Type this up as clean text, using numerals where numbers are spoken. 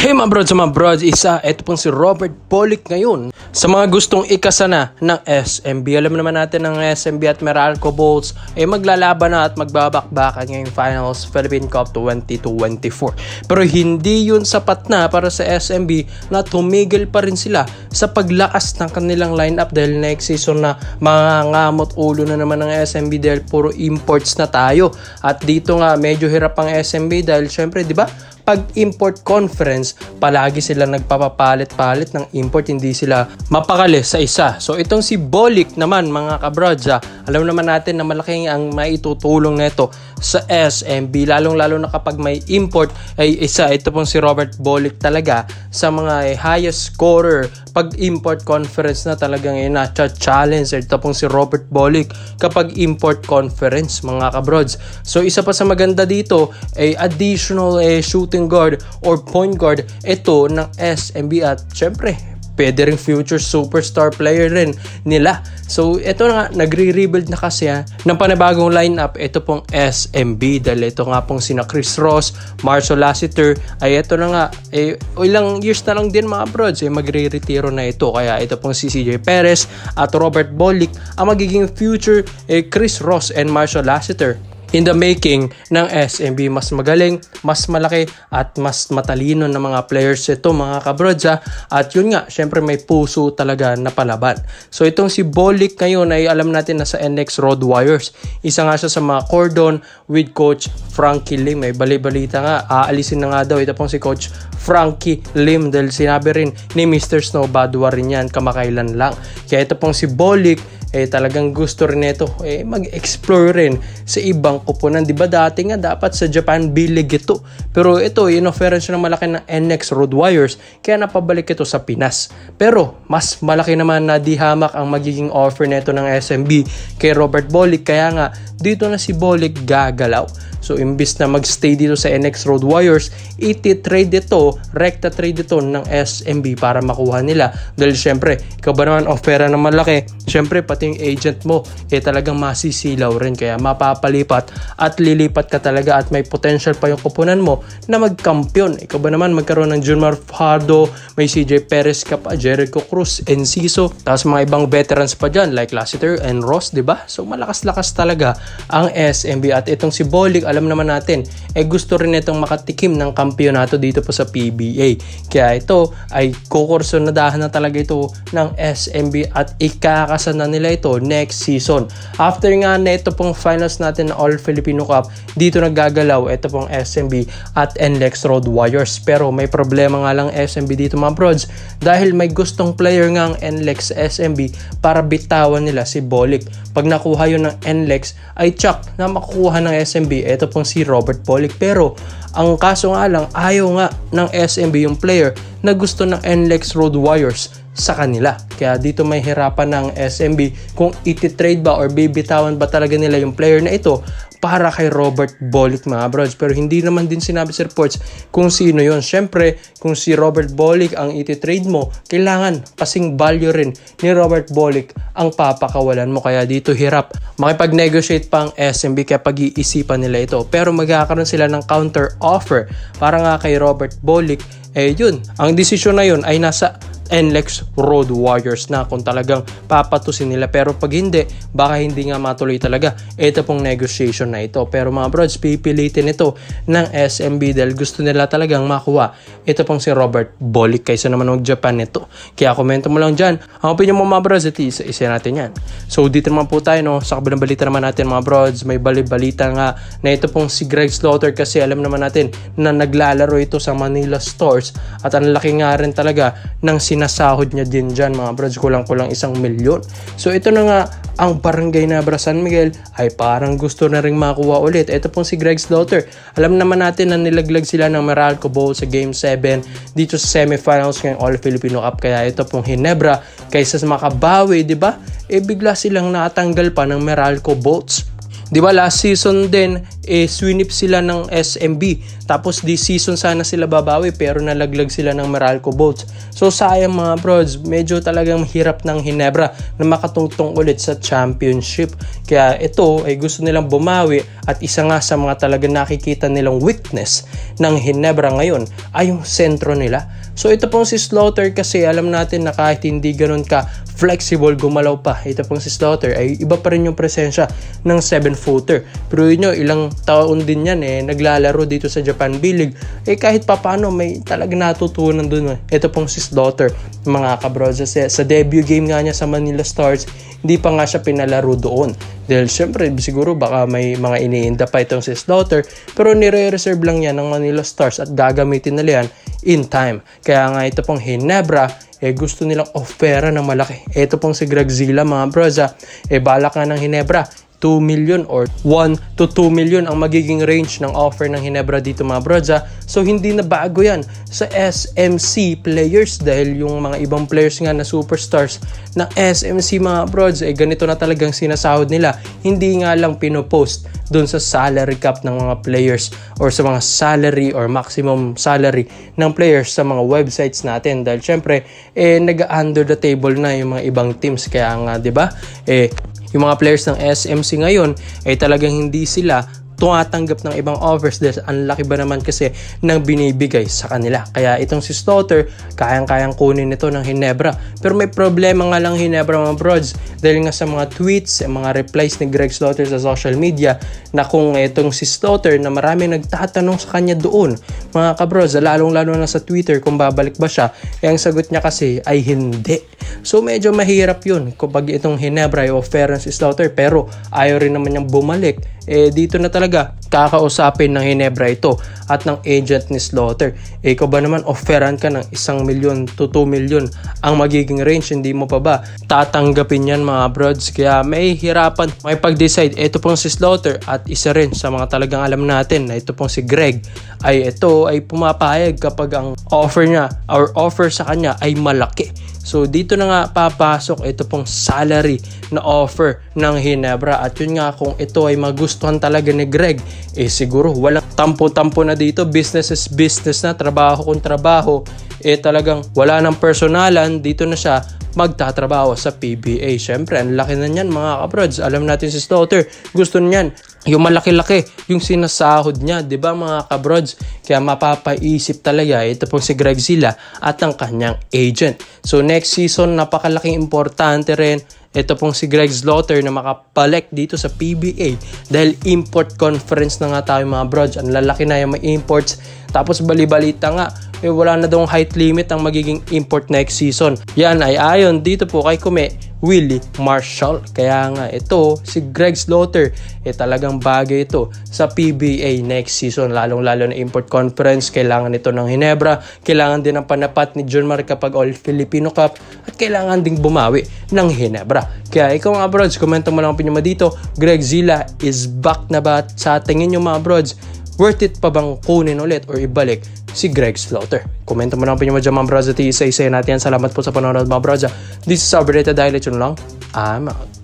Hey mga brods, ito pong si Robert Bolick ngayon. Sa mga gustong ikasana ng SMB, alam naman natin ng SMB at Meralco Bolts ay maglalaban na at magbabakbakan ngayong Finals Philippine Cup 2024. Pero hindi yun sapat na para sa SMB na tumigil pa rin sila sa paglakas ng kanilang lineup dahil next season na mangangamot ulo na naman ng SMB dahil puro imports na tayo. At dito nga medyo hirap ang SMB dahil syempre di ba? Pag import conference, palagi sila nagpapapalit-palit ng import, hindi sila mapakali sa isa. So itong si Bolick naman mga kabrods, alam naman natin na malaking ang maitutulong nito sa SMB, lalong-lalo na kapag may import ay isa. Ito pong si Robert Bolick talaga sa mga highest scorer pag import conference na talagang na-challenge. Ito pong si Robert Bolick kapag import conference mga kabrods. So isa pa sa maganda dito ay additional shooting guard or point guard ito ng SMB at syempre pwede rin future superstar player rin nila. So ito na nga, nagre-rebuild na kasi ng panibagong lineup ito pong SMB dahil ito nga pong sina Chris Ross, Marshall Lassiter ay ito na nga ilang years na lang din mga brods magre-retiro na ito, kaya ito pong si CJ Perez at Robert Bolick ang magiging future Chris Ross and Marshall Lassiter in the making ng SMB. Mas magaling, mas malaki at mas matalino na mga players ito mga kabrods at yun nga, syempre may puso talaga na palaban. So itong si Bolick ngayon ay alam natin na sa NX Road Warriors. Isa nga siya sa mga cordon with Coach Frankie Lim. May bali-balita nga, aalisin na nga daw ito pong si Coach Frankie Lim dahil sinabi rin ni Mr. Snow Badwa rin yan kamakailan lang. Kaya ito pong si Bolick talagang gusto rin ito mag-explore rin sa ibang kupunan. Diba dati nga dapat sa Japan bilig ito, pero ito in-offeran siya ng malaki ng NX Road Warriors kaya napabalik ito sa Pinas. Pero mas malaki naman na dihamak ang magiging offer nito ng SMB kay Robert Bolick, kaya nga dito na si Bolick gagalaw. So imbis na magstay dito sa NX Road Warriors, iti-trade ito, rekta trade ito ng SMB para makuha nila. Dahil syempre, ikaw ba naman offera na malaki, syempre pati yung agent mo talagang masisilaw rin, kaya mapapalipat at lilipat ka talaga at may potential pa yung kupunan mo na magkampiyon. Ikaw ba naman magkaroon ng Junmar Fajardo, may CJ Perez ka pa, Jericho Cruz, Enciso, tapos mga ibang veterans pa dyan like Lassiter and Ross, diba? So malakas-lakas talaga ang SMB at itong si Bolick alam naman natin, gusto rin itong makatikim ng kampiyonato dito po sa PBA. Kaya ito ay kukursonadahan na talaga ito ng SMB at ikakasana nila ito next season. After nga na ito pong finals natin na All Filipino Cup, dito naggagalaw ito pong SMB at NLEX Road Warriors. Pero may problema nga lang SMB dito mga brods dahil may gustong player nga ang NLEX SMB para bitawan nila si Bolick. Pag nakuha yun ng NLEX ay tsak na makukuha ng SMB ito pong si Robert Bolick. Pero ang kaso nga lang, ayaw nga ng SMB yung player na gusto ng NLEX Road Warriors sa kanila. Kaya dito may hirapan ng SMB kung iti-trade ba or bibitawan ba talaga nila yung player na ito para kay Robert Bolick mga brods. Pero hindi naman din sinabi sa reports kung sino yon. Syempre, kung si Robert Bolick ang iti-trade mo, kailangan kasing value rin ni Robert Bolick ang papakawalan mo. Kaya dito hirap makipag-negotiate pa ang SMB kaya pag-iisipan nila ito. Pero magkakaroon sila ng counter offer para nga kay Robert Bolick. Yun, ang desisyon na yun ay nasa NLEX Road Warriors na kung talagang papatusin nila. Pero pag hindi, baka hindi nga matuloy talaga ito pong negotiation na ito. Pero mga brods, pipilitin ito ng SMB dahil gusto nila talagang makuha ito pong si Robert Bolick kaysa naman ng Japan nito. Kaya komento mo lang dyan ang opinion mo mga brods at isa natin yan. So dito naman po tayo sa kabilang balita naman natin mga brods. May balita nga na ito pong si Greg Slaughter kasi alam naman natin na naglalaro ito sa Manila Stars at ang laki nga rin talaga ng sinasahod niya din dyan mga brods, kulang-kulang 1 milyon. So ito na nga ang Barangay Nabra San Miguel ay parang gusto na ring makuha ulit. Ito pong si Greg Slaughter. Alam naman natin na nilaglag sila ng Meralco Bolts sa Game 7 dito sa semifinals ngayong All Filipino Cup. Kaya ito pong Hinebra kaysa sa makabawi, di ba? Bigla silang natanggal pa ng Meralco Bolts. Di ba last season din swinip sila ng SMB. Tapos this season sana sila babawi pero nalaglag sila ng Meralco Bolts. So sayang mga brods, medyo talagang hirap ng Ginebra na makatungtong ulit sa championship. Kaya ito ay gusto nilang bumawi at isa nga sa mga talagang nakikita nilang weakness ng Ginebra ngayon ay yung sentro nila. So ito pong si Slaughter kasi alam natin na kahit hindi ganun ka flexible gumalaw pa, ito pong si Slaughter ay iba pa rin yung presensya ng 7-footer. Pero yun nyo, ilang taon din yan naglalaro dito sa Japan B-League. Kahit papano may talagang natutunan dun. Ito pong si Slaughter mga kabros. Sa debut game nga niya sa Manila Stars, hindi pa nga siya pinalaro doon. Dahil syempre siguro baka may mga iniinda pa itong si Slaughter, pero nire-reserve lang yan ng Manila Stars at gagamitin nila yan in time. Kaya nga ito pong Ginebra gusto nilang offera na malaki. Ito pong si Greg Zilla mga broza, balak nga ng Ginebra 2 million or 1 to 2 million ang magiging range ng offer ng Ginebra dito mga broza. So hindi na bago yan sa SMC players dahil yung mga ibang players nga na superstars ng SMC mga brods ganito na talagang sinasahod nila. Hindi nga lang pinopost dun sa salary cap ng mga players or sa mga salary or maximum salary ng players sa mga websites natin dahil syempre nag-under the table na yung mga ibang teams. Kaya nga 'di ba yung mga players ng SMC ngayon ay talagang hindi sila tumatanggap ng ibang offers dahil ang laki ba naman kasi ng binibigay sa kanila. Kaya itong si Slaughter, kayang-kayang kunin ito ng Ginebra. Pero may problema nga lang Ginebra mga brods dahil nga sa mga tweets, mga replies ni Greg Slaughter sa social media na kung itong si Slaughter na marami nagtatanong sa kanya doon mga kabrods, lalong-lalo na sa Twitter kung babalik ba siya, ang sagot niya kasi ay hindi. So medyo mahirap yun kapag itong Ginebra ay offer si Slaughter pero ayaw rin naman niyang bumalik. Dito na talaga kakausapin ng Ginebra ito at ng agent ni Slaughter. Ikaw ba naman offeran ka ng 1 million to 2 million ang magiging range, hindi mo pa ba tatanggapin yan mga brods? Kaya may hirapan may pag-decide. Ito pong si Slaughter at isa rin sa mga talagang alam natin na ito pong si Greg ay pumapayag kapag ang offer niya or offer sa kanya ay malaki. So dito na nga papasok ito pong salary na offer ng Ginebra at yun nga kung ito ay magustuhan talaga ni Greg siguro walang tampo-tampo na dito, business is business na, trabaho kung trabaho, talagang wala ng personalan, dito na siya magtatrabaho sa PBA. Syempre ang laki na niyan mga kabrods, alam natin si Slaughter gusto niyan yung malaki-laki yung sinasahod niya, 'di ba mga kabrods? Kaya mapapaisip talaga ito pong si Greg Zilla at ang kanyang agent. So next season napakalaking importante rin ito pong si Greg Slaughter na makapalik dito sa PBA dahil import conference na nga tayo mga brods. Ang lalaki na yung may imports. Tapos bali-balita nga wala na daw height limit ang magiging import next season. Yan ay ayon dito po kay Kume Willie Marshall. Kaya nga ito si Greg Slaughter talagang bagay ito sa PBA next season, lalong-lalo na import conference. Kailangan ito ng Ginebra, kailangan din ng panapat ni John Mar kapag All Filipino Cup at kailangan ding bumawi ng Ginebra. Kaya ikaw mga brods, komento mo lang ang opinion mo dito. Greg Zilla is back na ba? Sa tingin nyo mga brods, worth it pa bang kunin ulit or ibalik si Greg Slaughter? Komento mo lang ang opinion mo dyan mga brods at isa-isa natin. Salamat po sa panonood mga brods. This is Alberta Dialect lang. I'm out.